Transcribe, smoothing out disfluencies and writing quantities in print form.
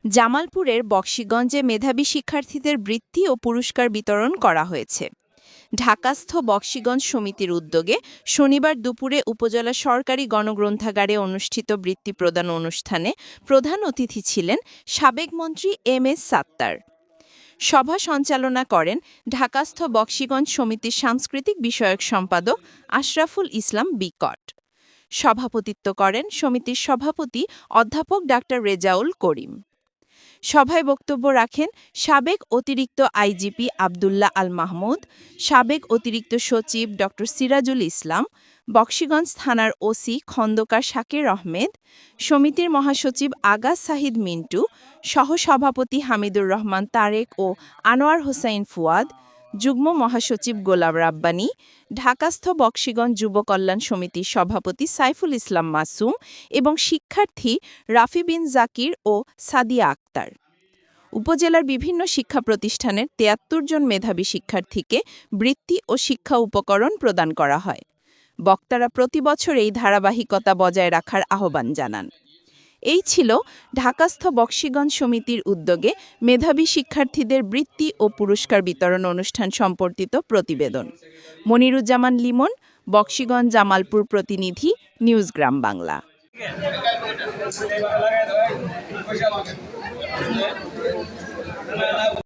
জামালপুরের বকশীগঞ্জে মেধাবী শিক্ষার্থীদের বৃত্তি ও পুরস্কার বিতরণ করা হয়েছে। ঢাকাস্থ বকশীগঞ্জ সমিতির উদ্যোগে শনিবার দুপুরে উপজেলা সরকারি গণগ্রন্থাগারে অনুষ্ঠিত বৃত্তি প্রদান অনুষ্ঠানে প্রধান অতিথি ছিলেন সাবেক মন্ত্রী এম.এস. সাত্তার। সভা সঞ্চালনা করেন ঢাকাস্থ বকশীগঞ্জ সমিতির সাংস্কৃতিক বিষয়ক সম্পাদক আশরাফুল ইসলাম বিকট। সভাপতিত্ব করেন সমিতির সভাপতি অধ্যাপক ডা. রেজাউল করিম। সভায় বক্তব্য রাখেন সাবেক অতিরিক্ত আইজিপি আবদুল্লাহ আল মাহমুদ, সাবেক অতিরিক্ত সচিব ড. সিরাজুল ইসলাম, বকশীগঞ্জ থানার ওসি খন্দকার শাকির আহমেদ, সমিতির মহাসচিব আগা সাহিদ মিন্টু, সহসভাপতি হামিদুর রহমান তারেক ও আনোয়ার হোসাইন ফুয়াদ, যুগ্ম মহাসচিব গোলাম রাব্বানী, ঢাকাস্থ বকশীগঞ্জ যুব কল্যাণ সমিতির সভাপতি সাইফুল ইসলাম মাসুম এবং শিক্ষার্থী রাফি বিন জাকির ও সাদিয়া আক্তার। উপজেলার বিভিন্ন শিক্ষা প্রতিষ্ঠানের ৭৩ জন মেধাবী শিক্ষার্থীকে বৃত্তি ও শিক্ষা উপকরণ প্রদান করা হয়। বক্তারা প্রতি বছর এই ধারাবাহিকতা বজায় রাখার আহ্বান জানান। এই ছিল ঢাকাস্থ বকশীগঞ্জ সমিতির উদ্যোগে মেধাবী শিক্ষার্থীদের বৃত্তি ও পুরস্কার বিতরণ অনুষ্ঠান সম্পর্কিত প্রতিবেদন। মনিরুজ্জামান লিমন, বকশীগঞ্জ জামালপুর প্রতিনিধি, নিউজ গ্রাম বাংলা।